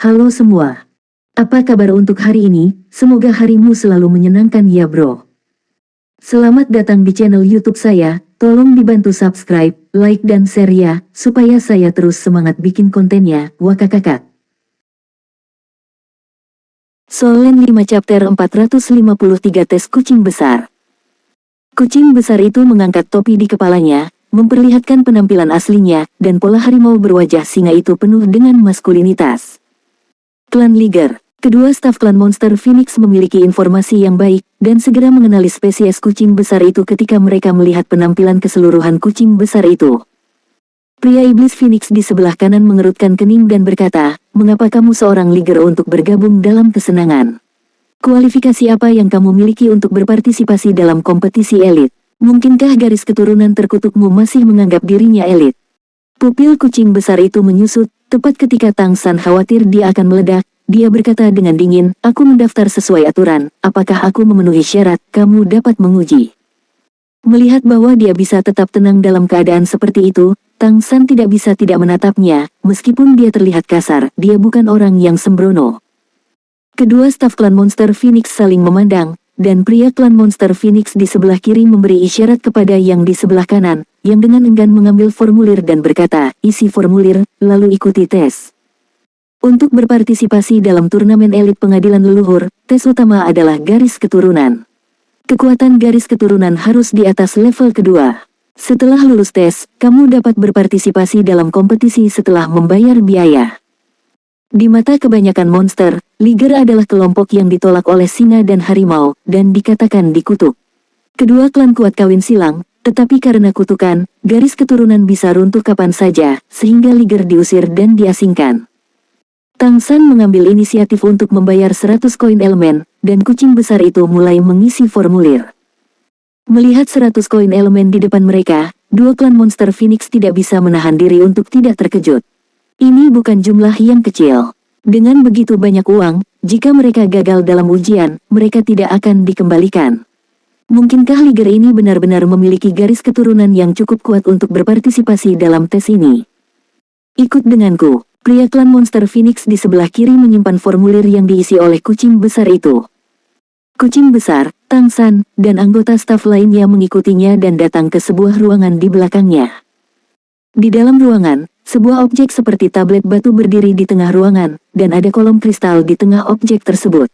Halo semua. Apa kabar untuk hari ini? Semoga harimu selalu menyenangkan ya bro. Selamat datang di channel YouTube saya. Tolong dibantu subscribe, like dan share ya, supaya saya terus semangat bikin kontennya. Wakakakak. Solen 5 chapter 453 tes kucing besar. Kucing besar itu mengangkat topi di kepalanya, memperlihatkan penampilan aslinya, dan pola harimau berwajah singa itu penuh dengan maskulinitas. Klan Liger. Kedua staf klan monster Phoenix memiliki informasi yang baik, dan segera mengenali spesies kucing besar itu ketika mereka melihat penampilan keseluruhan kucing besar itu. Pria iblis Phoenix di sebelah kanan mengerutkan kening dan berkata, "Mengapa kamu seorang Liger untuk bergabung dalam kesenangan? Kualifikasi apa yang kamu miliki untuk berpartisipasi dalam kompetisi elit? Mungkinkah garis keturunan terkutukmu masih menganggap dirinya elit?" Pupil kucing besar itu menyusut, tepat ketika Tang San khawatir dia akan meledak. Dia berkata dengan dingin, "Aku mendaftar sesuai aturan, apakah aku memenuhi syarat, kamu dapat menguji." Melihat bahwa dia bisa tetap tenang dalam keadaan seperti itu, Tang San tidak bisa tidak menatapnya, meskipun dia terlihat kasar, dia bukan orang yang sembrono. Kedua staf klan monster Phoenix saling memandang, dan pria klan monster Phoenix di sebelah kiri memberi isyarat kepada yang di sebelah kanan, yang dengan enggan mengambil formulir dan berkata, "Isi formulir, lalu ikuti tes." Untuk berpartisipasi dalam turnamen elit pengadilan leluhur, tes utama adalah garis keturunan. Kekuatan garis keturunan harus di atas level kedua. Setelah lulus tes, kamu dapat berpartisipasi dalam kompetisi setelah membayar biaya. Di mata kebanyakan monster, Liger adalah kelompok yang ditolak oleh singa dan harimau, dan dikatakan dikutuk. Kedua klan kuat kawin silang, tetapi karena kutukan, garis keturunan bisa runtuh kapan saja, sehingga Liger diusir dan diasingkan. Tang San mengambil inisiatif untuk membayar 100 koin elemen, dan kucing besar itu mulai mengisi formulir. Melihat 100 koin elemen di depan mereka, dua klan monster Phoenix tidak bisa menahan diri untuk tidak terkejut. Ini bukan jumlah yang kecil. Dengan begitu banyak uang, jika mereka gagal dalam ujian, mereka tidak akan dikembalikan. Mungkinkah Liger ini benar-benar memiliki garis keturunan yang cukup kuat untuk berpartisipasi dalam tes ini? Ikut denganku. Pria klan monster Phoenix di sebelah kiri menyimpan formulir yang diisi oleh kucing besar itu. Kucing besar, Tang San, dan anggota staf lainnya mengikutinya dan datang ke sebuah ruangan di belakangnya. Di dalam ruangan, sebuah objek seperti tablet batu berdiri di tengah ruangan, dan ada kolom kristal di tengah objek tersebut.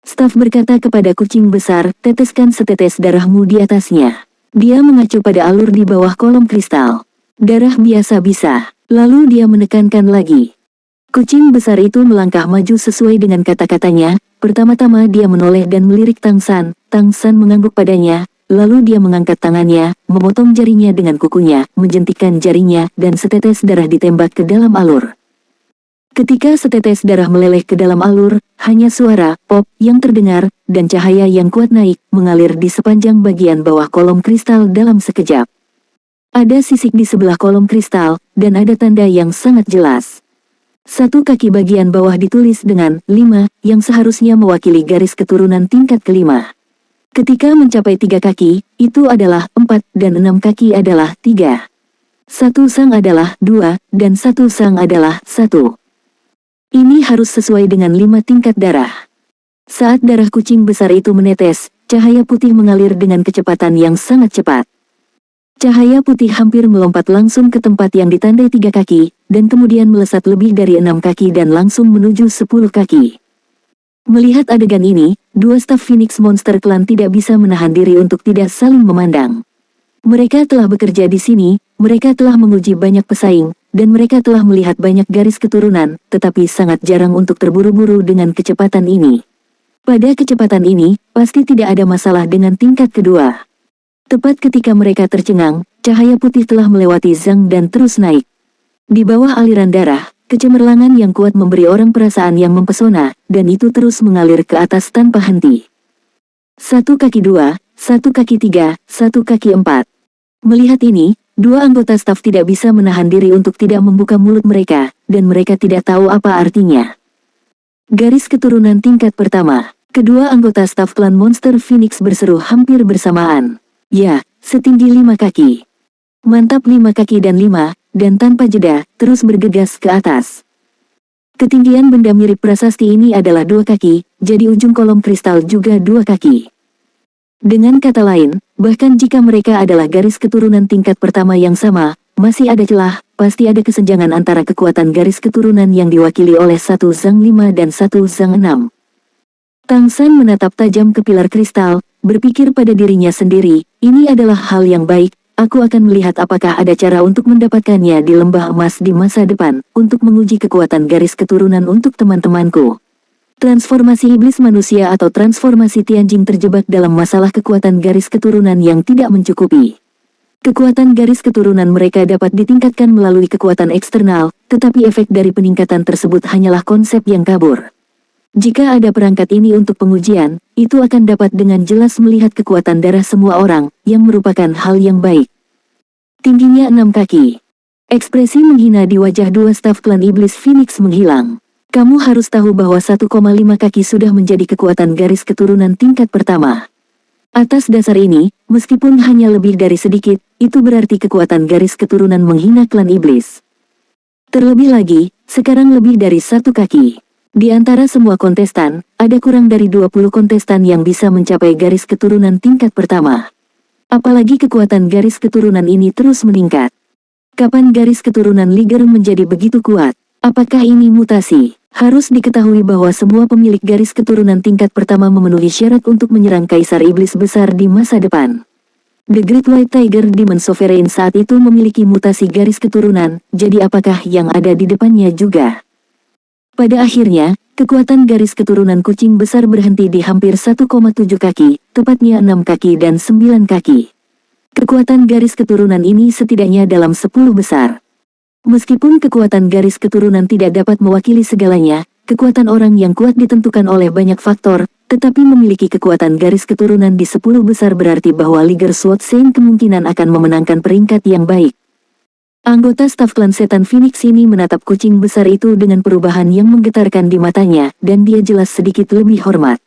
Staf berkata kepada kucing besar, "Teteskan setetes darahmu di atasnya." Dia mengacu pada alur di bawah kolom kristal. Darah biasa bisa. Lalu dia menekankan lagi. Kucing besar itu melangkah maju sesuai dengan kata-katanya. Pertama-tama dia menoleh dan melirik Tang San. Tang San mengangguk padanya, lalu dia mengangkat tangannya, memotong jarinya dengan kukunya, menjentikkan jarinya, dan setetes darah ditembak ke dalam alur. Ketika setetes darah meleleh ke dalam alur, hanya suara pop yang terdengar, dan cahaya yang kuat naik, mengalir di sepanjang bagian bawah kolom kristal dalam sekejap. Ada sisik di sebelah kolom kristal, dan ada tanda yang sangat jelas. Satu kaki bagian bawah ditulis dengan 5, yang seharusnya mewakili garis keturunan tingkat kelima. Ketika mencapai 3 kaki, itu adalah 4, dan 6 kaki adalah 3. 1 sang adalah 2, dan 1 sang adalah 1. Ini harus sesuai dengan 5 tingkat darah. Saat darah kucing besar itu menetes, cahaya putih mengalir dengan kecepatan yang sangat cepat. Cahaya putih hampir melompat langsung ke tempat yang ditandai 3 kaki, dan kemudian melesat lebih dari 6 kaki dan langsung menuju 10 kaki. Melihat adegan ini, dua staf Phoenix Monster Clan tidak bisa menahan diri untuk tidak saling memandang. Mereka telah bekerja di sini, mereka telah menguji banyak pesaing, dan mereka telah melihat banyak garis keturunan, tetapi sangat jarang untuk terburu-buru dengan kecepatan ini. Pada kecepatan ini, pasti tidak ada masalah dengan tingkat kedua. Tepat ketika mereka tercengang, cahaya putih telah melewati Zhang dan terus naik. Di bawah aliran darah, kecemerlangan yang kuat memberi orang perasaan yang mempesona, dan itu terus mengalir ke atas tanpa henti. 1 kaki 2, 1 kaki 3, 1 kaki 4. Melihat ini, dua anggota staf tidak bisa menahan diri untuk tidak membuka mulut mereka, dan mereka tidak tahu apa artinya. Garis keturunan tingkat pertama. Kedua anggota staf klan monster Phoenix berseru hampir bersamaan. Ya, setinggi 5 kaki. Mantap 5 kaki dan 5, dan tanpa jeda, terus bergegas ke atas. Ketinggian benda mirip prasasti ini adalah 2 kaki, jadi ujung kolom kristal juga 2 kaki. Dengan kata lain, bahkan jika mereka adalah garis keturunan tingkat pertama yang sama, masih ada celah, pasti ada kesenjangan antara kekuatan garis keturunan yang diwakili oleh satu Zhang 5 dan satu Zhang 6. Tang San menatap tajam ke pilar kristal, berpikir pada dirinya sendiri, ini adalah hal yang baik, aku akan melihat apakah ada cara untuk mendapatkannya di lembah emas di masa depan, untuk menguji kekuatan garis keturunan untuk teman-temanku. Transformasi iblis manusia atau transformasi Tianjing terjebak dalam masalah kekuatan garis keturunan yang tidak mencukupi. Kekuatan garis keturunan mereka dapat ditingkatkan melalui kekuatan eksternal, tetapi efek dari peningkatan tersebut hanyalah konsep yang kabur. Jika ada perangkat ini untuk pengujian, itu akan dapat dengan jelas melihat kekuatan darah semua orang, yang merupakan hal yang baik. Tingginya 6 kaki. Ekspresi menghina di wajah 2 staf klan iblis Phoenix menghilang. Kamu harus tahu bahwa 1,5 kaki sudah menjadi kekuatan garis keturunan tingkat pertama. Atas dasar ini, meskipun hanya lebih dari sedikit, itu berarti kekuatan garis keturunan menghina klan iblis. Terlebih lagi, sekarang lebih dari 1 kaki. Di antara semua kontestan, ada kurang dari 20 kontestan yang bisa mencapai garis keturunan tingkat pertama. Apalagi kekuatan garis keturunan ini terus meningkat. Kapan garis keturunan Liger menjadi begitu kuat? Apakah ini mutasi? Harus diketahui bahwa semua pemilik garis keturunan tingkat pertama memenuhi syarat untuk menyerang Kaisar Iblis Besar di masa depan. The Great White Tiger Demon Sovereign saat itu memiliki mutasi garis keturunan, jadi apakah yang ada di depannya juga? Pada akhirnya, kekuatan garis keturunan kucing besar berhenti di hampir 1,7 kaki, tepatnya 6 kaki dan 9 kaki. Kekuatan garis keturunan ini setidaknya dalam 10 besar. Meskipun kekuatan garis keturunan tidak dapat mewakili segalanya, kekuatan orang yang kuat ditentukan oleh banyak faktor, tetapi memiliki kekuatan garis keturunan di 10 besar berarti bahwa Liger Sword Saint kemungkinan akan memenangkan peringkat yang baik. Anggota staf klan setan Phoenix ini menatap kucing besar itu dengan perubahan yang menggetarkan di matanya, dan dia jelas sedikit lebih hormat.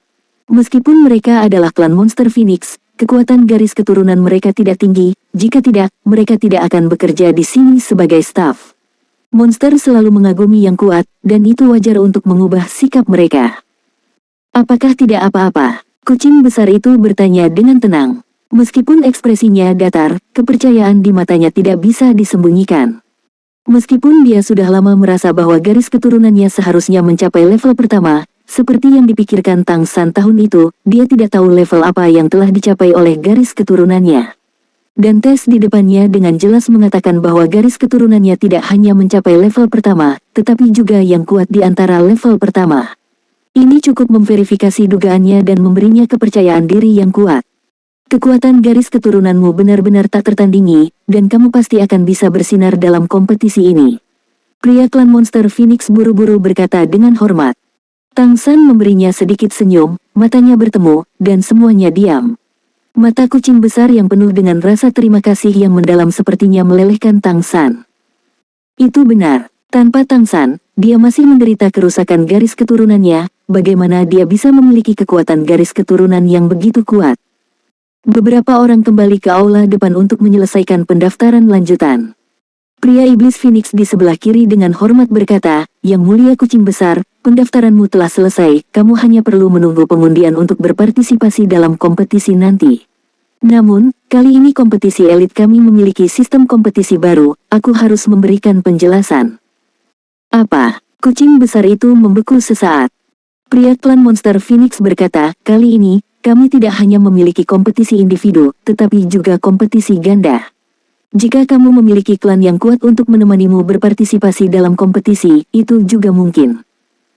Meskipun mereka adalah klan monster Phoenix, kekuatan garis keturunan mereka tidak tinggi, jika tidak, mereka tidak akan bekerja di sini sebagai staf. Monster selalu mengagumi yang kuat, dan itu wajar untuk mengubah sikap mereka. Apakah tidak apa-apa? Kucing besar itu bertanya dengan tenang. Meskipun ekspresinya datar, kepercayaan di matanya tidak bisa disembunyikan. Meskipun dia sudah lama merasa bahwa garis keturunannya seharusnya mencapai level pertama, seperti yang dipikirkan Tang San tahun itu, dia tidak tahu level apa yang telah dicapai oleh garis keturunannya. Dan tes di depannya dengan jelas mengatakan bahwa garis keturunannya tidak hanya mencapai level pertama, tetapi juga yang kuat di antara level pertama. Ini cukup memverifikasi dugaannya dan memberinya kepercayaan diri yang kuat. Kekuatan garis keturunanmu benar-benar tak tertandingi, dan kamu pasti akan bisa bersinar dalam kompetisi ini. Pria klan monster Phoenix buru-buru berkata dengan hormat. Tang San memberinya sedikit senyum, matanya bertemu, dan semuanya diam. Mata kucing besar yang penuh dengan rasa terima kasih yang mendalam sepertinya melelehkan Tang San. Itu benar, tanpa Tang San, dia masih menderita kerusakan garis keturunannya, bagaimana dia bisa memiliki kekuatan garis keturunan yang begitu kuat. Beberapa orang kembali ke aula depan untuk menyelesaikan pendaftaran lanjutan. Pria iblis Phoenix di sebelah kiri dengan hormat berkata, "Yang mulia kucing besar, pendaftaranmu telah selesai, kamu hanya perlu menunggu pengundian untuk berpartisipasi dalam kompetisi nanti. Namun, kali ini kompetisi elit kami memiliki sistem kompetisi baru, aku harus memberikan penjelasan." Apa? Kucing besar itu membeku sesaat. Pria klan monster Phoenix berkata, "Kali ini, kami tidak hanya memiliki kompetisi individu, tetapi juga kompetisi ganda. Jika kamu memiliki klan yang kuat untuk menemanimu berpartisipasi dalam kompetisi, itu juga mungkin.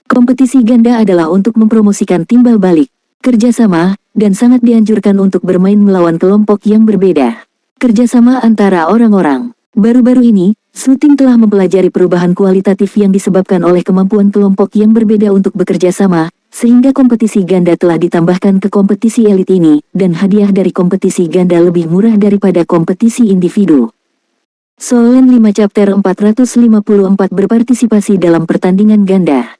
Kompetisi ganda adalah untuk mempromosikan timbal balik, kerjasama, dan sangat dianjurkan untuk bermain melawan kelompok yang berbeda. Kerjasama antara orang-orang. Baru-baru ini, Suting telah mempelajari perubahan kualitatif yang disebabkan oleh kemampuan kelompok yang berbeda untuk bekerja sama, sehingga kompetisi ganda telah ditambahkan ke kompetisi elit ini, dan hadiah dari kompetisi ganda lebih murah daripada kompetisi individu. Solen 5 Chapter 454 berpartisipasi dalam pertandingan ganda.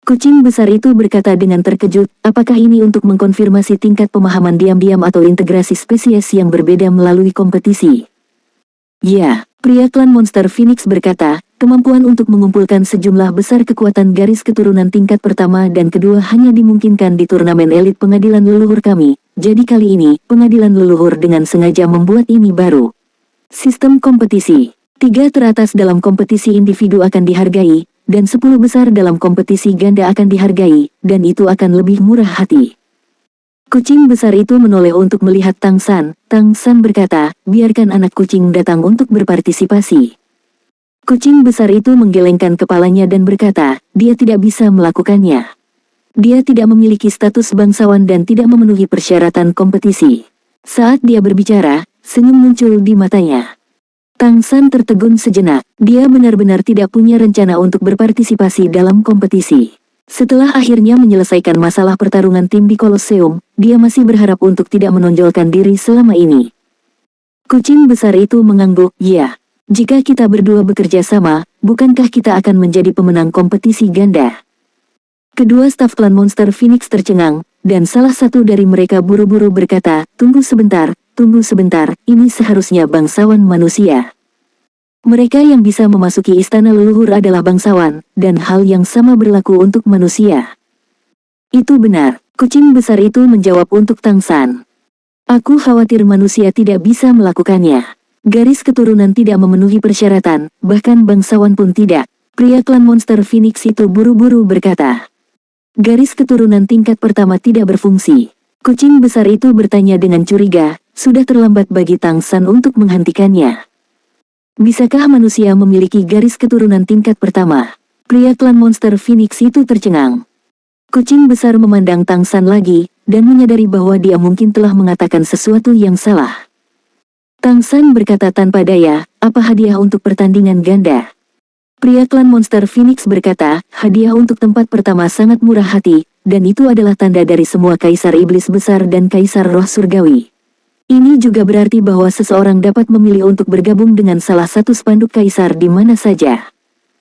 Kucing besar itu berkata dengan terkejut, apakah ini untuk mengkonfirmasi tingkat pemahaman diam-diam atau integrasi spesies yang berbeda melalui kompetisi? Ya, pria klan monster Phoenix berkata, kemampuan untuk mengumpulkan sejumlah besar kekuatan garis keturunan tingkat pertama dan kedua hanya dimungkinkan di turnamen elit pengadilan leluhur kami. Jadi kali ini, pengadilan leluhur dengan sengaja membuat ini baru. Sistem kompetisi. 3 teratas dalam kompetisi individu akan dihargai, dan 10 besar dalam kompetisi ganda akan dihargai, dan itu akan lebih murah hati. Kucing besar itu menoleh untuk melihat Tang San. Tang San berkata, biarkan anak kucing datang untuk berpartisipasi. Kucing besar itu menggelengkan kepalanya dan berkata, dia tidak bisa melakukannya. Dia tidak memiliki status bangsawan dan tidak memenuhi persyaratan kompetisi. Saat dia berbicara, senyum muncul di matanya. Tang San tertegun sejenak. Dia benar-benar tidak punya rencana untuk berpartisipasi dalam kompetisi. Setelah akhirnya menyelesaikan masalah pertarungan tim di Kolosseum, dia masih berharap untuk tidak menonjolkan diri selama ini. Kucing besar itu mengangguk, ya. Jika kita berdua bekerja sama, bukankah kita akan menjadi pemenang kompetisi ganda? Kedua staf klan monster Phoenix tercengang, dan salah satu dari mereka buru-buru berkata, tunggu sebentar, ini seharusnya bangsawan manusia. Mereka yang bisa memasuki istana leluhur adalah bangsawan, dan hal yang sama berlaku untuk manusia. Itu benar, kucing besar itu menjawab untuk Tang San. Aku khawatir manusia tidak bisa melakukannya. Garis keturunan tidak memenuhi persyaratan, bahkan bangsawan pun tidak. Pria klan monster Phoenix itu buru-buru berkata. Garis keturunan tingkat pertama tidak berfungsi. Kucing besar itu bertanya dengan curiga, sudah terlambat bagi Tang San untuk menghentikannya. Bisakah manusia memiliki garis keturunan tingkat pertama? Pria klan monster Phoenix itu tercengang. Kucing besar memandang Tang San lagi, dan menyadari bahwa dia mungkin telah mengatakan sesuatu yang salah. Tang San berkata tanpa daya, apa hadiah untuk pertandingan ganda? Pria klan monster Phoenix berkata, hadiah untuk tempat pertama sangat murah hati, dan itu adalah tanda dari semua kaisar iblis besar dan kaisar roh surgawi. Ini juga berarti bahwa seseorang dapat memilih untuk bergabung dengan salah satu spanduk kaisar di mana saja.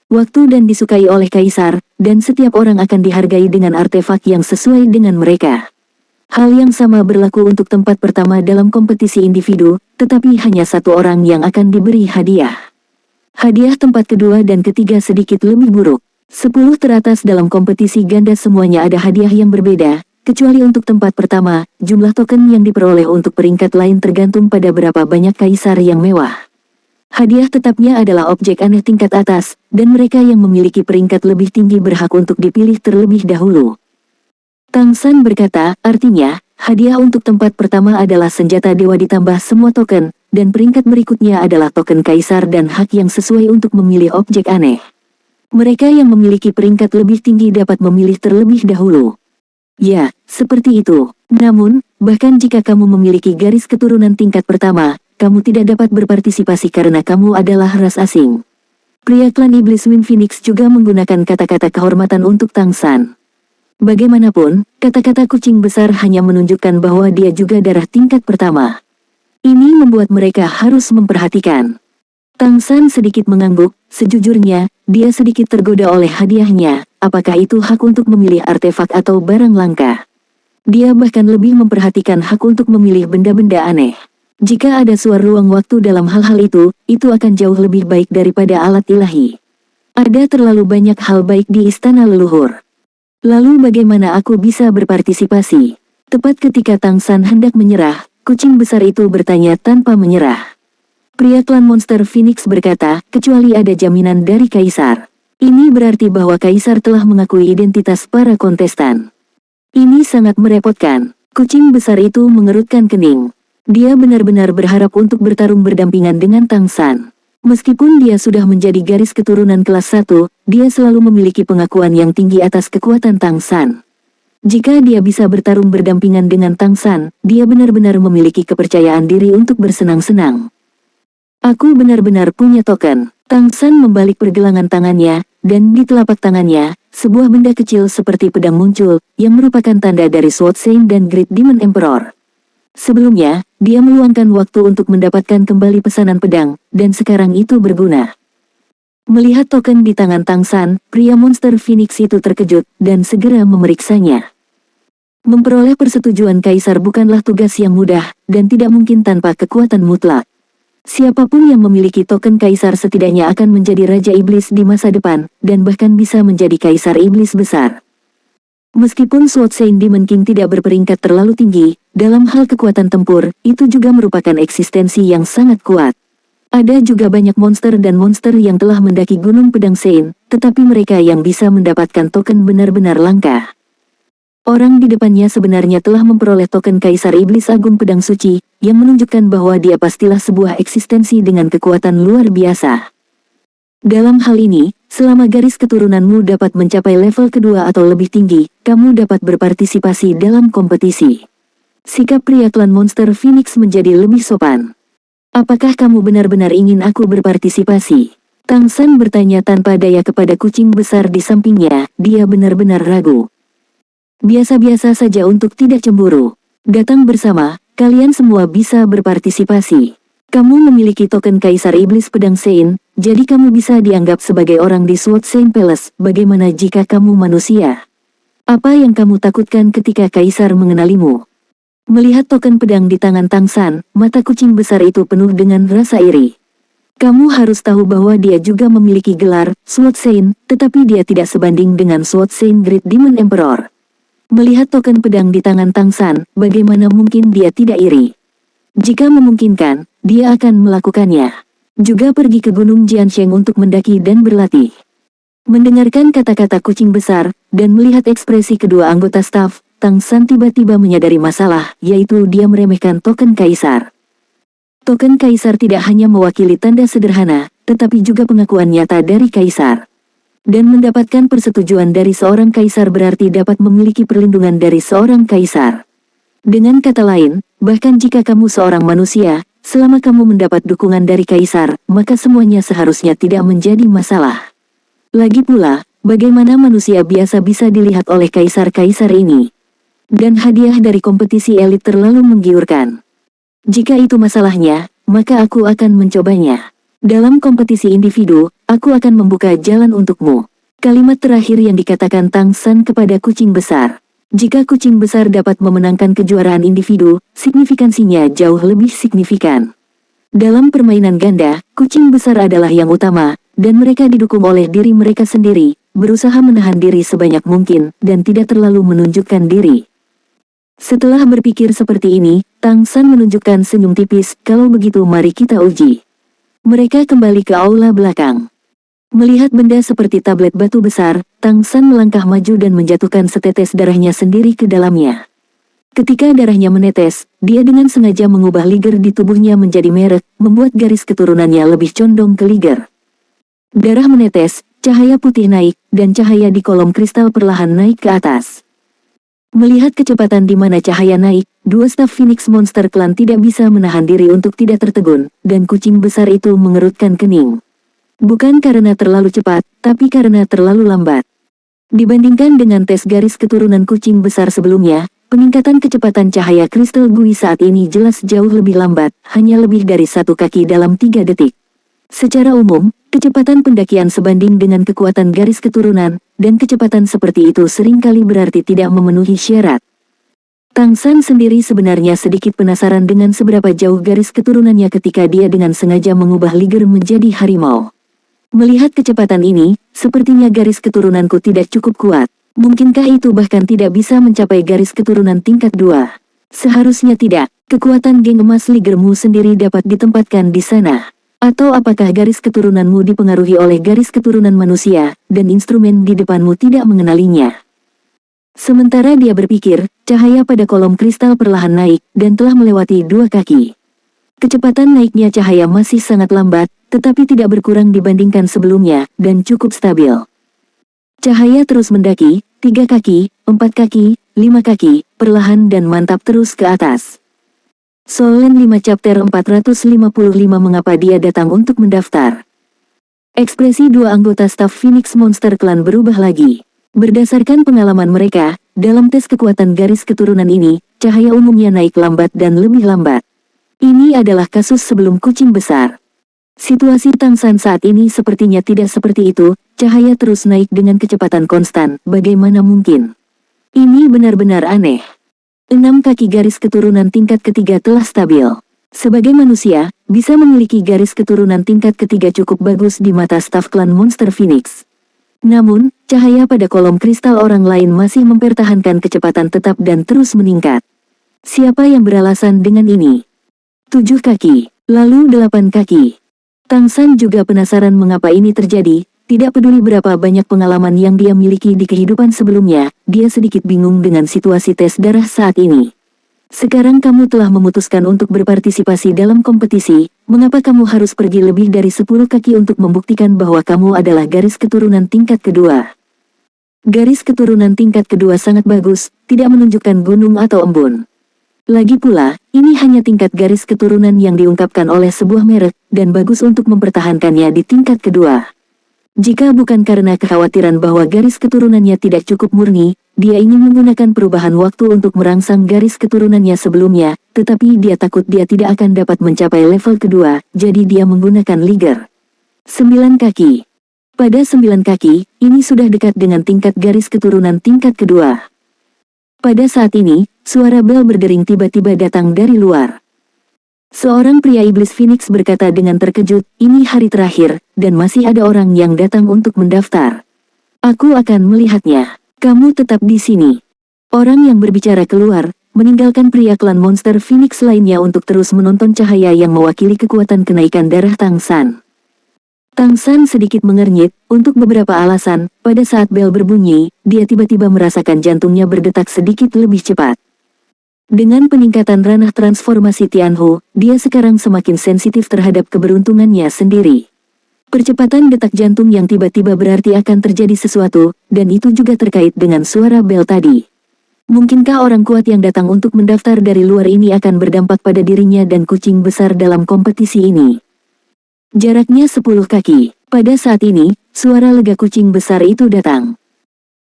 Waktu dan disukai oleh kaisar, dan setiap orang akan dihargai dengan artefak yang sesuai dengan mereka. Hal yang sama berlaku untuk tempat pertama dalam kompetisi individu, tetapi hanya satu orang yang akan diberi hadiah. Hadiah tempat kedua dan ketiga sedikit lebih buruk. 10 teratas dalam kompetisi ganda semuanya ada hadiah yang berbeda. Kecuali untuk tempat pertama, jumlah token yang diperoleh untuk peringkat lain tergantung pada berapa banyak kaisar yang mewah. Hadiah tetapnya adalah objek aneh tingkat atas, dan mereka yang memiliki peringkat lebih tinggi berhak untuk dipilih terlebih dahulu. Tang San berkata, artinya, hadiah untuk tempat pertama adalah senjata dewa ditambah semua token, dan peringkat berikutnya adalah token kaisar dan hak yang sesuai untuk memilih objek aneh. Mereka yang memiliki peringkat lebih tinggi dapat memilih terlebih dahulu. Ya, seperti itu. Namun, bahkan jika kamu memiliki garis keturunan tingkat pertama, kamu tidak dapat berpartisipasi karena kamu adalah ras asing. Pria klan iblis Wind Phoenix juga menggunakan kata-kata kehormatan untuk Tang San. Bagaimanapun, kata-kata kucing besar hanya menunjukkan bahwa dia juga darah tingkat pertama. Ini membuat mereka harus memperhatikan. Tang San sedikit mengangguk, sejujurnya, dia sedikit tergoda oleh hadiahnya, apakah itu hak untuk memilih artefak atau barang langka. Dia bahkan lebih memperhatikan hak untuk memilih benda-benda aneh. Jika ada suara ruang waktu dalam hal-hal itu akan jauh lebih baik daripada alat ilahi. Ada terlalu banyak hal baik di istana leluhur. Lalu bagaimana aku bisa berpartisipasi? Tepat ketika Tang San hendak menyerah, kucing besar itu bertanya tanpa menyerah. Pria klan monster Phoenix berkata, kecuali ada jaminan dari kaisar. Ini berarti bahwa kaisar telah mengakui identitas para kontestan. Ini sangat merepotkan. Kucing besar itu mengerutkan kening. Dia benar-benar berharap untuk bertarung berdampingan dengan Tang San. Meskipun dia sudah menjadi garis keturunan kelas 1, dia selalu memiliki pengakuan yang tinggi atas kekuatan Tang San. Jika dia bisa bertarung berdampingan dengan Tang San, dia benar-benar memiliki kepercayaan diri untuk bersenang-senang. Aku benar-benar punya token. Tang San membalik pergelangan tangannya, dan di telapak tangannya, sebuah benda kecil seperti pedang muncul, yang merupakan tanda dari Sword Saint dan Great Demon Emperor. Sebelumnya, dia meluangkan waktu untuk mendapatkan kembali pesanan pedang, dan sekarang itu berguna. Melihat token di tangan Tang San, pria monster Phoenix itu terkejut, dan segera memeriksanya. Memperoleh persetujuan kaisar bukanlah tugas yang mudah, dan tidak mungkin tanpa kekuatan mutlak. Siapapun yang memiliki token kaisar setidaknya akan menjadi Raja Iblis di masa depan, dan bahkan bisa menjadi Kaisar Iblis besar. Meskipun Sword Saint Demon King tidak berperingkat terlalu tinggi, dalam hal kekuatan tempur, itu juga merupakan eksistensi yang sangat kuat. Ada juga banyak monster dan monster yang telah mendaki Gunung Pedang Saint, tetapi mereka yang bisa mendapatkan token benar-benar langka. Orang di depannya sebenarnya telah memperoleh token Kaisar Iblis Agung Pedang Suci, yang menunjukkan bahwa dia pastilah sebuah eksistensi dengan kekuatan luar biasa. Dalam hal ini, selama garis keturunanmu dapat mencapai level kedua atau lebih tinggi, kamu dapat berpartisipasi dalam kompetisi. Sikap pria klan monster Phoenix menjadi lebih sopan. Apakah kamu benar-benar ingin aku berpartisipasi? Tang San bertanya tanpa daya kepada kucing besar di sampingnya, dia benar-benar ragu. Biasa-biasa saja untuk tidak cemburu. Datang bersama, kalian semua bisa berpartisipasi. Kamu memiliki token Kaisar Iblis Pedang Saint, jadi kamu bisa dianggap sebagai orang di Sword Saint Palace. Bagaimana jika kamu manusia? Apa yang kamu takutkan ketika Kaisar mengenalimu? Melihat token pedang di tangan Tang San, mata kucing besar itu penuh dengan rasa iri. Kamu harus tahu bahwa dia juga memiliki gelar Sword Saint, tetapi dia tidak sebanding dengan Sword Saint Great Demon Emperor. Melihat token pedang di tangan Tang San, bagaimana mungkin dia tidak iri? Jika memungkinkan, dia akan melakukannya. Juga pergi ke Gunung Jiansheng untuk mendaki dan berlatih. Mendengarkan kata-kata kucing besar, dan melihat ekspresi kedua anggota staf, Tang San tiba-tiba menyadari masalah, yaitu dia meremehkan token kaisar. Token kaisar tidak hanya mewakili tanda sederhana, tetapi juga pengakuan nyata dari kaisar. Dan mendapatkan persetujuan dari seorang kaisar berarti dapat memiliki perlindungan dari seorang kaisar. Dengan kata lain, bahkan jika kamu seorang manusia, selama kamu mendapat dukungan dari kaisar, maka semuanya seharusnya tidak menjadi masalah. Lagi pula, bagaimana manusia biasa bisa dilihat oleh kaisar-kaisar ini? Dan hadiah dari kompetisi elit terlalu menggiurkan. Jika itu masalahnya, maka aku akan mencobanya. Dalam kompetisi individu, aku akan membuka jalan untukmu. Kalimat terakhir yang dikatakan Tang San kepada kucing besar. Jika kucing besar dapat memenangkan kejuaraan individu, signifikansinya jauh lebih signifikan. Dalam permainan ganda, kucing besar adalah yang utama, dan mereka didukung oleh diri mereka sendiri, berusaha menahan diri sebanyak mungkin, dan tidak terlalu menunjukkan diri. Setelah berpikir seperti ini, Tang San menunjukkan senyum tipis, kalau begitu mari kita uji. Mereka kembali ke aula belakang. Melihat benda seperti tablet batu besar, Tang San melangkah maju dan menjatuhkan setetes darahnya sendiri ke dalamnya. Ketika darahnya menetes, dia dengan sengaja mengubah liger di tubuhnya menjadi merek, membuat garis keturunannya lebih condong ke liger. Darah menetes, cahaya putih naik, dan cahaya di kolom kristal perlahan naik ke atas. Melihat kecepatan di mana cahaya naik, dua staf Phoenix Monster Clan tidak bisa menahan diri untuk tidak tertegun, dan kucing besar itu mengerutkan kening. Bukan karena terlalu cepat, tapi karena terlalu lambat. Dibandingkan dengan tes garis keturunan kucing besar sebelumnya, peningkatan kecepatan cahaya kristal Gui saat ini jelas jauh lebih lambat, hanya lebih dari 1 kaki dalam 3 detik. Secara umum, kecepatan pendakian sebanding dengan kekuatan garis keturunan, dan kecepatan seperti itu seringkali berarti tidak memenuhi syarat. Tang San sendiri sebenarnya sedikit penasaran dengan seberapa jauh garis keturunannya ketika dia dengan sengaja mengubah liger menjadi harimau. Melihat kecepatan ini, sepertinya garis keturunanku tidak cukup kuat. Mungkinkah itu bahkan tidak bisa mencapai garis keturunan tingkat 2? Seharusnya tidak. Kekuatan geng emas ligermu sendiri dapat ditempatkan di sana. Atau apakah garis keturunanmu dipengaruhi oleh garis keturunan manusia, dan instrumen di depanmu tidak mengenalinya? Sementara dia berpikir, cahaya pada kolom kristal perlahan naik, dan telah melewati 2 kaki. Kecepatan naiknya cahaya masih sangat lambat, tetapi tidak berkurang dibandingkan sebelumnya, dan cukup stabil. Cahaya terus mendaki, 3 kaki, 4 kaki, 5 kaki, perlahan dan mantap terus ke atas. Solen 5 chapter 455 mengapa dia datang untuk mendaftar. Ekspresi dua anggota staf Phoenix Monster Clan berubah lagi. Berdasarkan pengalaman mereka, dalam tes kekuatan garis keturunan ini, cahaya umumnya naik lambat dan lebih lambat. Ini adalah kasus sebelum kucing besar. Situasi Tang San saat ini sepertinya tidak seperti itu, cahaya terus naik dengan kecepatan konstan, bagaimana mungkin? Ini benar-benar aneh. 6 kaki garis keturunan tingkat ketiga telah stabil. Sebagai manusia, bisa memiliki garis keturunan tingkat ketiga cukup bagus di mata staf klan Monster Phoenix. Namun, cahaya pada kolom kristal orang lain masih mempertahankan kecepatan tetap dan terus meningkat. Siapa yang beralasan dengan ini? 7 kaki, lalu 8 kaki. Tang San juga penasaran mengapa ini terjadi. Tidak peduli berapa banyak pengalaman yang dia miliki di kehidupan sebelumnya, dia sedikit bingung dengan situasi tes darah saat ini. Sekarang kamu telah memutuskan untuk berpartisipasi dalam kompetisi, mengapa kamu harus pergi lebih dari 10 kaki untuk membuktikan bahwa kamu adalah garis keturunan tingkat kedua? Garis keturunan tingkat kedua sangat bagus, tidak menunjukkan gunung atau embun. Lagi pula, ini hanya tingkat garis keturunan yang diungkapkan oleh sebuah merek, dan bagus untuk mempertahankannya di tingkat kedua. Jika bukan karena kekhawatiran bahwa garis keturunannya tidak cukup murni, dia ingin menggunakan perubahan waktu untuk merangsang garis keturunannya sebelumnya, tetapi dia takut dia tidak akan dapat mencapai level kedua, jadi dia menggunakan Liger. 9 kaki. Pada 9 kaki, ini sudah dekat dengan tingkat garis keturunan tingkat kedua. Pada saat ini, suara bel berdering tiba-tiba datang dari luar. Seorang pria iblis Phoenix berkata dengan terkejut, ini hari terakhir, dan masih ada orang yang datang untuk mendaftar. Aku akan melihatnya. Kamu tetap di sini. Orang yang berbicara keluar, meninggalkan pria klan Monster Phoenix lainnya untuk terus menonton cahaya yang mewakili kekuatan kenaikan darah Tang San. Tang San sedikit mengernyit, untuk beberapa alasan, pada saat bel berbunyi, dia tiba-tiba merasakan jantungnya berdetak sedikit lebih cepat. Dengan peningkatan ranah transformasi Tianhu, dia sekarang semakin sensitif terhadap keberuntungannya sendiri. Percepatan detak jantung yang tiba-tiba berarti akan terjadi sesuatu, dan itu juga terkait dengan suara bel tadi. Mungkinkah orang kuat yang datang untuk mendaftar dari luar ini akan berdampak pada dirinya dan kucing besar dalam kompetisi ini? Jaraknya 10 kaki. Pada saat ini, suara lega kucing besar itu datang.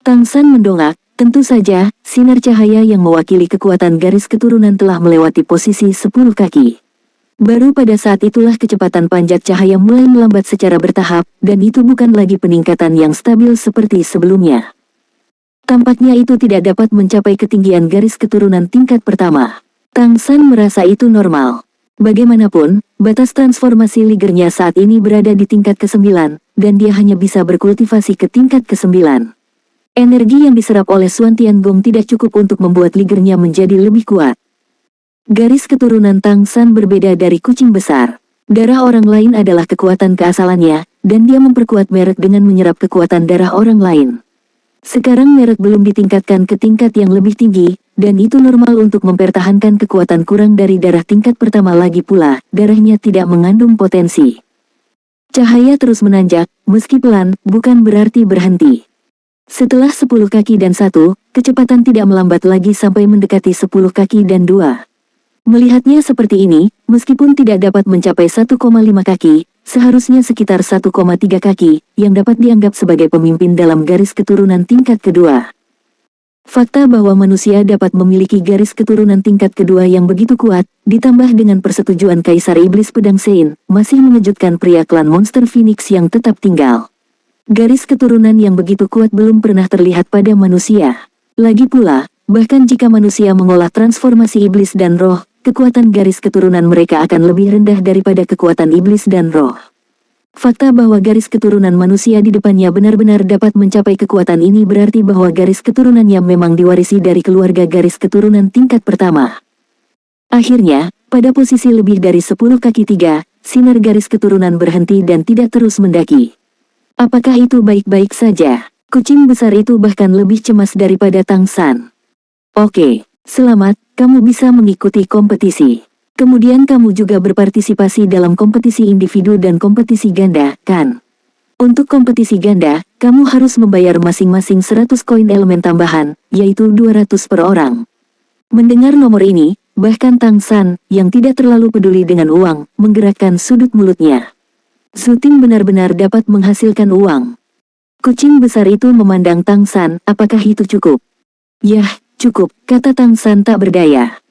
Tang San mendongak. Tentu saja, sinar cahaya yang mewakili kekuatan garis keturunan telah melewati posisi 10 kaki. Baru pada saat itulah kecepatan panjat cahaya mulai melambat secara bertahap, dan itu bukan lagi peningkatan yang stabil seperti sebelumnya. Tampaknya itu tidak dapat mencapai ketinggian garis keturunan tingkat pertama. Tang San merasa itu normal. Bagaimanapun, batas transformasi Ligernya saat ini berada di tingkat ke-9, dan dia hanya bisa berkultivasi ke tingkat ke-9. Energi yang diserap oleh Xuan Tiangong tidak cukup untuk membuat Ligernya menjadi lebih kuat. Garis keturunan Tang San berbeda dari kucing besar. Darah orang lain adalah kekuatan keasalannya, dan dia memperkuat merek dengan menyerap kekuatan darah orang lain. Sekarang merek belum ditingkatkan ke tingkat yang lebih tinggi, dan itu normal untuk mempertahankan kekuatan kurang dari darah tingkat pertama lagi pula, darahnya tidak mengandung potensi. Cahaya terus menanjak, meski pelan, bukan berarti berhenti. Setelah 10 kaki dan 1, kecepatan tidak melambat lagi sampai mendekati 10 kaki dan 2. Melihatnya seperti ini, meskipun tidak dapat mencapai 1,5 kaki, seharusnya sekitar 1,3 kaki, yang dapat dianggap sebagai pemimpin dalam garis keturunan tingkat kedua. Fakta bahwa manusia dapat memiliki garis keturunan tingkat kedua yang begitu kuat, ditambah dengan persetujuan Kaisar Iblis Pedang Sein, masih mengejutkan pria klan Monster Phoenix yang tetap tinggal. Garis keturunan yang begitu kuat belum pernah terlihat pada manusia. Lagi pula, bahkan jika manusia mengolah transformasi iblis dan roh, kekuatan garis keturunan mereka akan lebih rendah daripada kekuatan iblis dan roh. Fakta bahwa garis keturunan manusia di depannya benar-benar dapat mencapai kekuatan ini berarti bahwa garis keturunannya memang diwarisi dari keluarga garis keturunan tingkat pertama. Akhirnya, pada posisi lebih dari 10 kaki 3, sinar garis keturunan berhenti dan tidak terus mendaki. Apakah itu baik-baik saja? Kucing besar itu bahkan lebih cemas daripada Tang San. Oke, selamat, kamu bisa mengikuti kompetisi. Kemudian kamu juga berpartisipasi dalam kompetisi individu dan kompetisi ganda, kan? Untuk kompetisi ganda, kamu harus membayar masing-masing 100 koin elemen tambahan, yaitu 200 per orang. Mendengar nomor ini, bahkan Tang San, yang tidak terlalu peduli dengan uang, menggerakkan sudut mulutnya. Zhuting benar-benar dapat menghasilkan uang. Kucing besar itu memandang Tang San, apakah itu cukup? Yah, cukup, kata Tang San tak berdaya.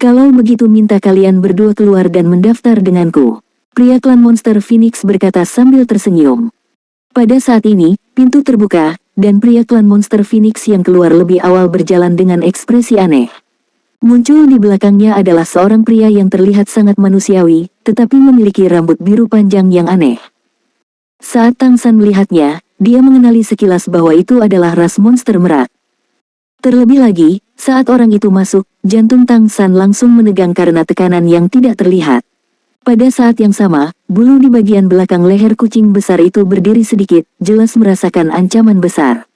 Kalau begitu minta kalian berdua keluar dan mendaftar denganku. Pria klan Monster Phoenix berkata sambil tersenyum. Pada saat ini, pintu terbuka, dan pria klan Monster Phoenix yang keluar lebih awal berjalan dengan ekspresi aneh. Muncul di belakangnya adalah seorang pria yang terlihat sangat manusiawi, tetapi memiliki rambut biru panjang yang aneh. Saat Tang San melihatnya, dia mengenali sekilas bahwa itu adalah ras monster merak. Terlebih lagi, saat orang itu masuk, jantung Tang San langsung menegang karena tekanan yang tidak terlihat. Pada saat yang sama, bulu di bagian belakang leher kucing besar itu berdiri sedikit, jelas merasakan ancaman besar.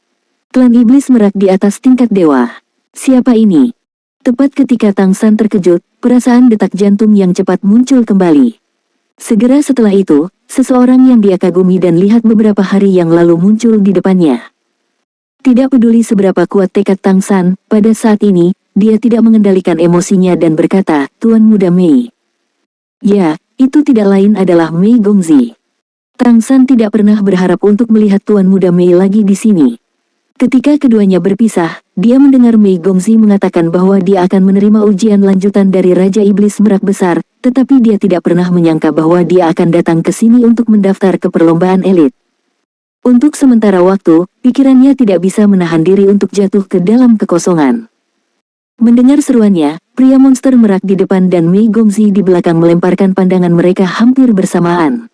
Klan iblis merak di atas tingkat dewa. Siapa ini? Tepat ketika Tang San terkejut, perasaan detak jantung yang cepat muncul kembali. Segera setelah itu, seseorang yang dia kagumi dan lihat beberapa hari yang lalu muncul di depannya. Tidak peduli seberapa kuat tekad Tang San, pada saat ini, dia tidak mengendalikan emosinya dan berkata, "Tuan Muda Mei." Ya, itu tidak lain adalah Mei Gongzi. Tang San tidak pernah berharap untuk melihat Tuan Muda Mei lagi di sini. Ketika keduanya berpisah, dia mendengar Mei Gongzi mengatakan bahwa dia akan menerima ujian lanjutan dari Raja Iblis Merak Besar, tetapi dia tidak pernah menyangka bahwa dia akan datang ke sini untuk mendaftar ke perlombaan elit. Untuk sementara waktu, pikirannya tidak bisa menahan diri untuk jatuh ke dalam kekosongan. Mendengar seruannya, pria monster merak di depan dan Mei Gongzi di belakang melemparkan pandangan mereka hampir bersamaan.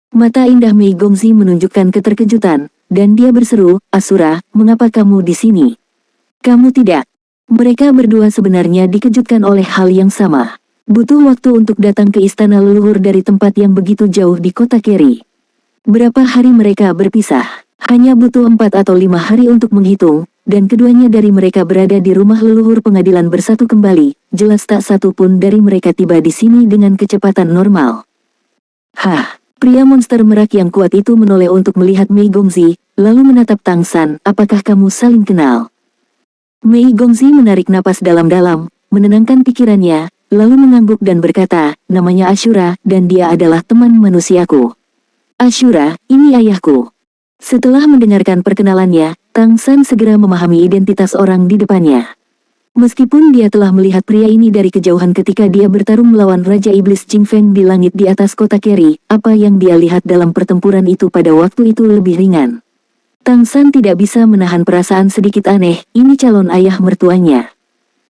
Mata indah Mei Gongzi menunjukkan keterkejutan, dan dia berseru, "Asura, mengapa kamu di sini?" "Kamu tidak." Mereka berdua sebenarnya dikejutkan oleh hal yang sama. Butuh waktu untuk datang ke istana leluhur dari tempat yang begitu jauh di kota Keri. Berapa hari mereka berpisah? Hanya butuh 4 atau 5 hari untuk menghitung, dan keduanya dari mereka berada di rumah leluhur pengadilan bersatu kembali. Jelas tak satu pun dari mereka tiba di sini dengan kecepatan normal. Hah! Pria monster merak yang kuat itu menoleh untuk melihat Mei Gongzi, lalu menatap Tang San. "Apakah kamu saling kenal?" Mei Gongzi menarik napas dalam-dalam, menenangkan pikirannya, lalu mengangguk dan berkata, "Namanya Ashura, dan dia adalah teman manusiaku." "Ashura, ini ayahku." Setelah mendengarkan perkenalannya, Tang San segera memahami identitas orang di depannya. Meskipun dia telah melihat pria ini dari kejauhan ketika dia bertarung melawan Raja Iblis Jing Feng di langit di atas kota Keri, apa yang dia lihat dalam pertempuran itu pada waktu itu lebih ringan. Tang San tidak bisa menahan perasaan sedikit aneh, ini calon ayah mertuanya.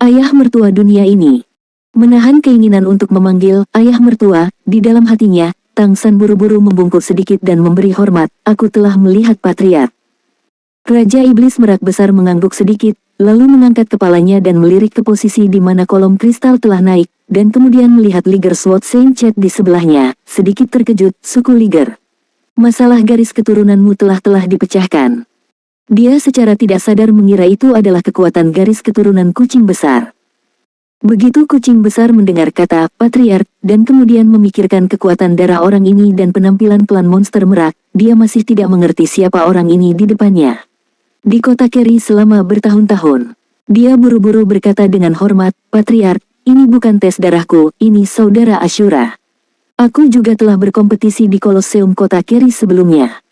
Ayah mertua dunia ini. Menahan keinginan untuk memanggil ayah mertua, di dalam hatinya, Tang San buru-buru membungkuk sedikit dan memberi hormat, "Aku telah melihat patriark." Raja Iblis Merak Besar mengangguk sedikit, lalu mengangkat kepalanya dan melirik ke posisi di mana kolom kristal telah naik, dan kemudian melihat Liger Sword Saint Chat di sebelahnya. Sedikit terkejut, "Suku Liger. Masalah garis keturunanmu telah dipecahkan." Dia secara tidak sadar mengira itu adalah kekuatan garis keturunan kucing besar. Begitu kucing besar mendengar kata patriark, dan kemudian memikirkan kekuatan darah orang ini dan penampilan klan monster merak, dia masih tidak mengerti siapa orang ini di depannya. Di kota Keri selama bertahun-tahun. Dia buru-buru berkata dengan hormat, "Patriark, ini bukan tes darahku, ini saudara Ashura. Aku juga telah berkompetisi di Kolosseum kota Keri sebelumnya."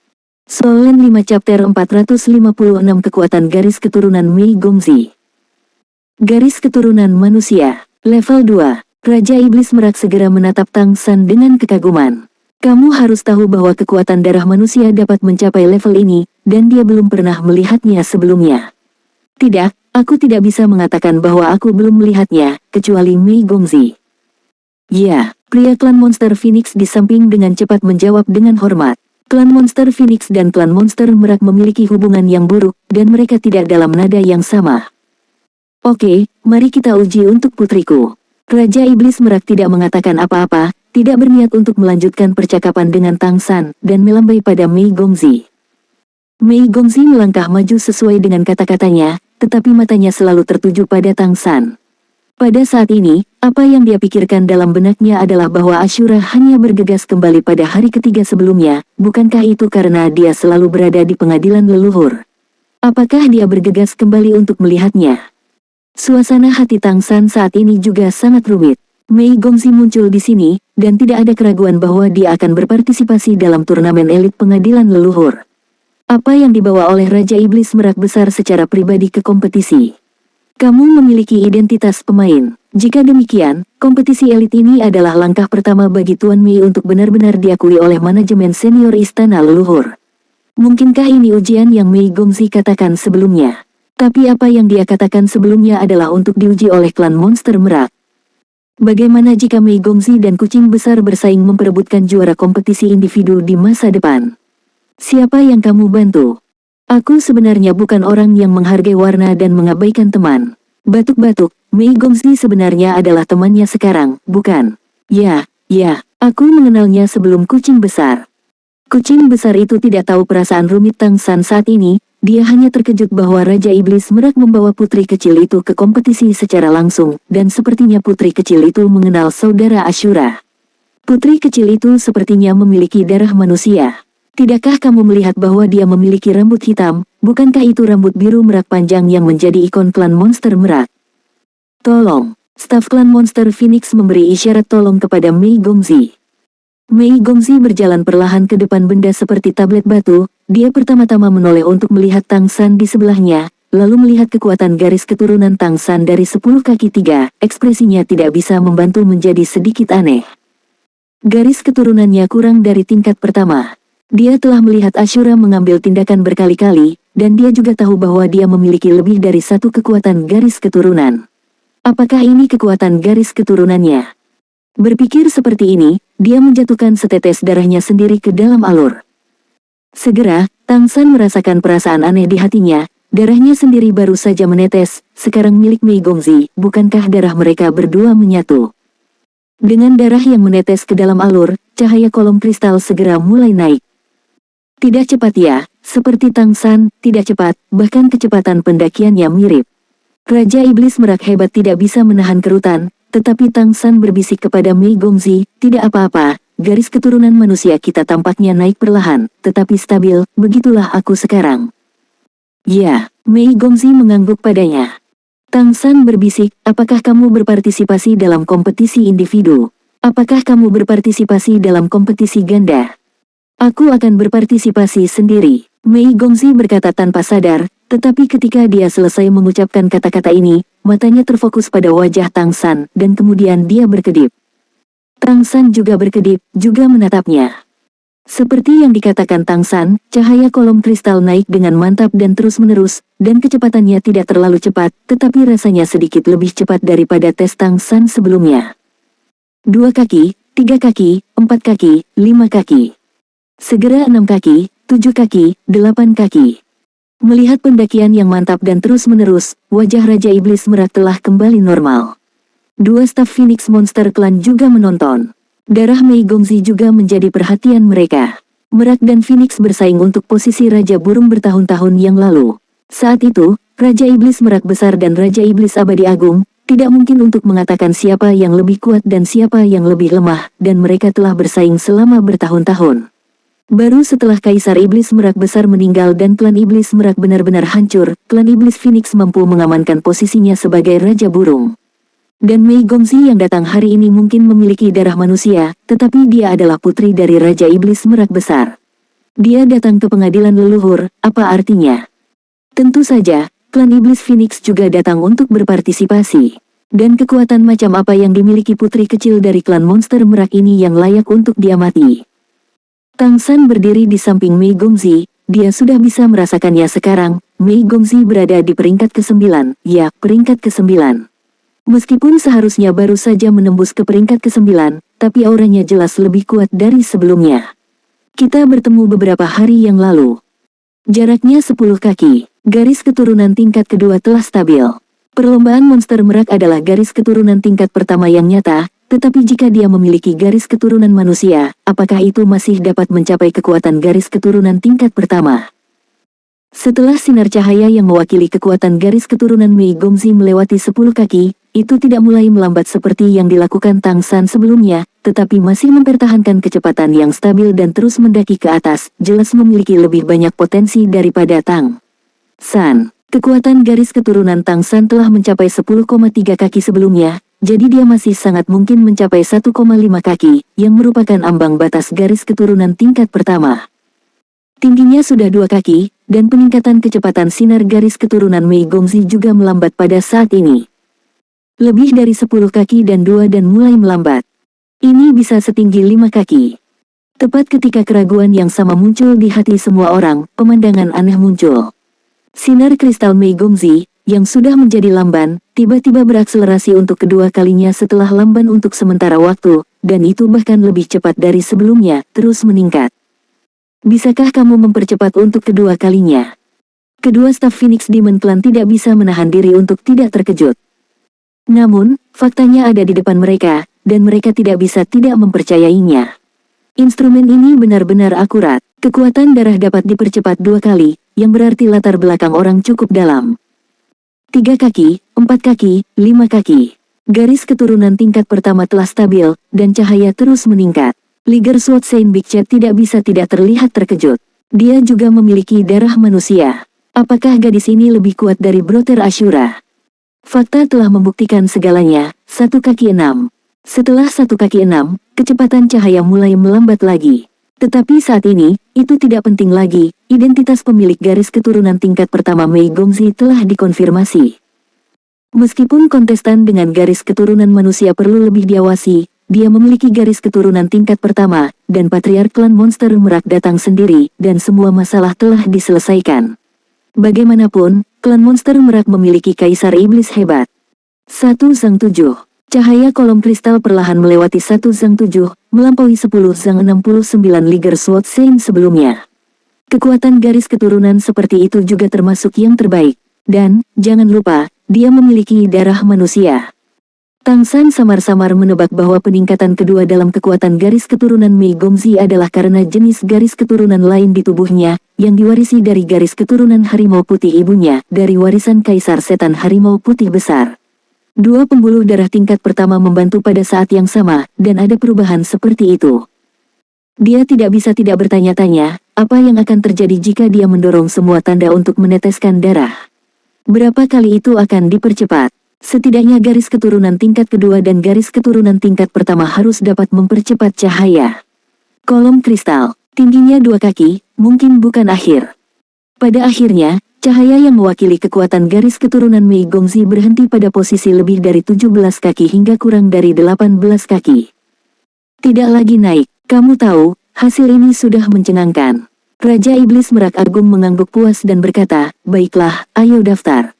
Solen 5 chapter 456 kekuatan garis keturunan Mei Gongzi. Garis keturunan manusia, level 2. Raja Iblis Merak segera menatap Tang San dengan kekaguman. "Kamu harus tahu bahwa kekuatan darah manusia dapat mencapai level ini, dan dia belum pernah melihatnya sebelumnya." "Tidak, aku tidak bisa mengatakan bahwa aku belum melihatnya, kecuali Mei Gongzi." "Ya," pria klan monster Phoenix di samping dengan cepat menjawab dengan hormat. Klan monster Phoenix dan klan monster merak memiliki hubungan yang buruk, dan mereka tidak dalam nada yang sama. "Oke, mari kita uji untuk putriku." Raja Iblis Merak tidak mengatakan apa-apa, tidak berniat untuk melanjutkan percakapan dengan Tang San, dan melambai pada Mei Gongzi. Mei Gongzi melangkah maju sesuai dengan kata-katanya, tetapi matanya selalu tertuju pada Tang San. Pada saat ini, apa yang dia pikirkan dalam benaknya adalah bahwa Ashura hanya bergegas kembali pada hari ketiga sebelumnya, bukankah itu karena dia selalu berada di pengadilan leluhur? Apakah dia bergegas kembali untuk melihatnya? Suasana hati Tang San saat ini juga sangat rumit. Mei Gongzi muncul di sini, dan tidak ada keraguan bahwa dia akan berpartisipasi dalam turnamen elit pengadilan leluhur. Apa yang dibawa oleh Raja Iblis Merak Besar secara pribadi ke kompetisi? Kamu memiliki identitas pemain. Jika demikian, kompetisi elit ini adalah langkah pertama bagi Tuan Mei untuk benar-benar diakui oleh manajemen senior istana leluhur. Mungkinkah ini ujian yang Mei Gongzi katakan sebelumnya? Tapi apa yang dia katakan sebelumnya adalah untuk diuji oleh klan monster merak. Bagaimana jika Mei Gongzi dan kucing besar bersaing memperebutkan juara kompetisi individu di masa depan? Siapa yang kamu bantu? Aku sebenarnya bukan orang yang menghargai warna dan mengabaikan teman. Batuk-batuk, Mei Gongzi sebenarnya adalah temannya sekarang, bukan? Ya, aku mengenalnya sebelum kucing besar. Kucing besar itu tidak tahu perasaan rumit Tang San saat ini, dia hanya terkejut bahwa Raja Iblis Merak membawa putri kecil itu ke kompetisi secara langsung, dan sepertinya putri kecil itu mengenal saudara Ashura. Putri kecil itu sepertinya memiliki darah manusia. Tidakkah kamu melihat bahwa dia memiliki rambut hitam, bukankah itu rambut biru merak panjang yang menjadi ikon klan monster merak? Tolong, staf klan monster Phoenix memberi isyarat tolong kepada Mei Gongzi. Mei Gongzi berjalan perlahan ke depan benda seperti tablet batu, dia pertama-tama menoleh untuk melihat Tang San di sebelahnya, lalu melihat kekuatan garis keturunan Tang San dari 10 kaki 3, ekspresinya tidak bisa membantu menjadi sedikit aneh. Garis keturunannya kurang dari tingkat pertama. Dia telah melihat Ashura mengambil tindakan berkali-kali, dan dia juga tahu bahwa dia memiliki lebih dari satu kekuatan garis keturunan. Apakah ini kekuatan garis keturunannya? Berpikir seperti ini, dia menjatuhkan setetes darahnya sendiri ke dalam alur. Segera, Tang San merasakan perasaan aneh di hatinya, darahnya sendiri baru saja menetes, sekarang milik Mei Gongzi, bukankah darah mereka berdua menyatu? Dengan darah yang menetes ke dalam alur, cahaya kolom kristal segera mulai naik. Tidak cepat ya, seperti Tang San, tidak cepat, bahkan kecepatan pendakiannya mirip. Raja Iblis Merak hebat tidak bisa menahan kerutan, tetapi Tang San berbisik kepada Mei Gongzi, tidak apa-apa, garis keturunan manusia kita tampaknya naik perlahan, tetapi stabil, begitulah aku sekarang. Ya, Mei Gongzi mengangguk padanya. Tang San berbisik, apakah kamu berpartisipasi dalam kompetisi individu? Apakah kamu berpartisipasi dalam kompetisi ganda? Aku akan berpartisipasi sendiri, Mei Gongzi berkata tanpa sadar, tetapi ketika dia selesai mengucapkan kata-kata ini, matanya terfokus pada wajah Tang San, dan kemudian dia berkedip. Tang San juga berkedip, juga menatapnya. Seperti yang dikatakan Tang San, cahaya kolom kristal naik dengan mantap dan terus-menerus, dan kecepatannya tidak terlalu cepat, tetapi rasanya sedikit lebih cepat daripada tes Tang San sebelumnya. 2 kaki, 3 kaki, 4 kaki, 5 kaki. Segera 6 kaki, 7 kaki, 8 kaki. Melihat pendakian yang mantap dan terus-menerus, wajah Raja Iblis Merak telah kembali normal. 2 staf Phoenix Monster Clan juga menonton. Darah Mei Gongzi juga menjadi perhatian mereka. Merak dan Phoenix bersaing untuk posisi Raja Burung bertahun-tahun yang lalu. Saat itu, Raja Iblis Merak Besar dan Raja Iblis Abadi Agung, tidak mungkin untuk mengatakan siapa yang lebih kuat dan siapa yang lebih lemah, dan mereka telah bersaing selama bertahun-tahun. Baru setelah Kaisar Iblis Merak Besar meninggal dan klan Iblis Merak benar-benar hancur, klan Iblis Phoenix mampu mengamankan posisinya sebagai Raja Burung. Dan Mei Gongzi yang datang hari ini mungkin memiliki darah manusia, tetapi dia adalah putri dari Raja Iblis Merak Besar. Dia datang ke pengadilan leluhur, apa artinya? Tentu saja, klan Iblis Phoenix juga datang untuk berpartisipasi. Dan kekuatan macam apa yang dimiliki putri kecil dari klan monster merak ini yang layak untuk diamati? Tang San berdiri di samping Mei Gongzi, dia sudah bisa merasakannya sekarang. Mei Gongzi berada di peringkat ke-9, ya, peringkat ke-9. Meskipun seharusnya baru saja menembus ke peringkat ke-9, tapi auranya jelas lebih kuat dari sebelumnya. Kita bertemu beberapa hari yang lalu. Jaraknya 10 kaki, garis keturunan tingkat kedua telah stabil. Perlombaan monster merak adalah garis keturunan tingkat pertama yang nyata, tetapi jika dia memiliki garis keturunan manusia, apakah itu masih dapat mencapai kekuatan garis keturunan tingkat pertama? Setelah sinar cahaya yang mewakili kekuatan garis keturunan Mei Gongzi melewati 10 kaki, itu tidak mulai melambat seperti yang dilakukan Tang San sebelumnya, tetapi masih mempertahankan kecepatan yang stabil dan terus mendaki ke atas, jelas memiliki lebih banyak potensi daripada Tang San. Kekuatan garis keturunan Tang San telah mencapai 10,3 kaki sebelumnya, jadi dia masih sangat mungkin mencapai 1,5 kaki, yang merupakan ambang batas garis keturunan tingkat pertama. Tingginya sudah 2 kaki, dan peningkatan kecepatan sinar garis keturunan Mei Gongzi juga melambat pada saat ini. Lebih dari 10 kaki dan mulai melambat. Ini bisa setinggi 5 kaki. Tepat ketika keraguan yang sama muncul di hati semua orang, pemandangan aneh muncul. Sinar kristal Mei Gongzi, yang sudah menjadi lamban, tiba-tiba berakselerasi untuk kedua kalinya setelah lamban untuk sementara waktu, dan itu bahkan lebih cepat dari sebelumnya, terus meningkat. Bisakah kamu mempercepat untuk kedua kalinya? Kedua staf Phoenix Demon Clan tidak bisa menahan diri untuk tidak terkejut. Namun, faktanya ada di depan mereka, dan mereka tidak bisa tidak mempercayainya. Instrumen ini benar-benar akurat. Kekuatan darah dapat dipercepat 2 kali, yang berarti latar belakang orang cukup dalam. 3 kaki, 4 kaki, 5 kaki. Garis keturunan tingkat pertama telah stabil, dan cahaya terus meningkat. Liger Sword Saint Big Chat tidak bisa tidak terlihat terkejut. Dia juga memiliki darah manusia. Apakah gadis ini lebih kuat dari Brother Ashura? Fakta telah membuktikan segalanya. 1 kaki 6. Setelah 1 kaki 6, kecepatan cahaya mulai melambat lagi. Tetapi saat ini, itu tidak penting lagi. Identitas pemilik garis keturunan tingkat pertama Mei Gongzi telah dikonfirmasi. Meskipun kontestan dengan garis keturunan manusia perlu lebih diawasi, dia memiliki garis keturunan tingkat pertama, dan patriark klan monster merak datang sendiri, dan semua masalah telah diselesaikan. Bagaimanapun, klan monster merak memiliki kaisar iblis hebat. 1 Zhang 7. Cahaya kolom kristal perlahan melewati 1 Zhang 7, melampaui 10 Zhang 69 Liger Sword Saint sebelumnya. Kekuatan garis keturunan seperti itu juga termasuk yang terbaik. Dan, jangan lupa, dia memiliki darah manusia. Tang San samar-samar menebak bahwa peningkatan kedua dalam kekuatan garis keturunan Mei Gongzi adalah karena jenis garis keturunan lain di tubuhnya, yang diwarisi dari garis keturunan harimau putih ibunya, dari warisan kaisar setan harimau putih besar. 2 pembuluh darah tingkat pertama membantu pada saat yang sama, dan ada perubahan seperti itu. Dia tidak bisa tidak bertanya-tanya, apa yang akan terjadi jika dia mendorong semua tanda untuk meneteskan darah. Berapa kali itu akan dipercepat? Setidaknya garis keturunan tingkat kedua dan garis keturunan tingkat pertama harus dapat mempercepat cahaya. Kolom kristal, tingginya 2 kaki, mungkin bukan akhir. Pada akhirnya, cahaya yang mewakili kekuatan garis keturunan Mei Gongzi berhenti pada posisi lebih dari 17 kaki hingga kurang dari 18 kaki. Tidak lagi naik, kamu tahu, hasil ini sudah mencengangkan. Raja Iblis Merak Agung mengangguk puas dan berkata, baiklah, ayo daftar.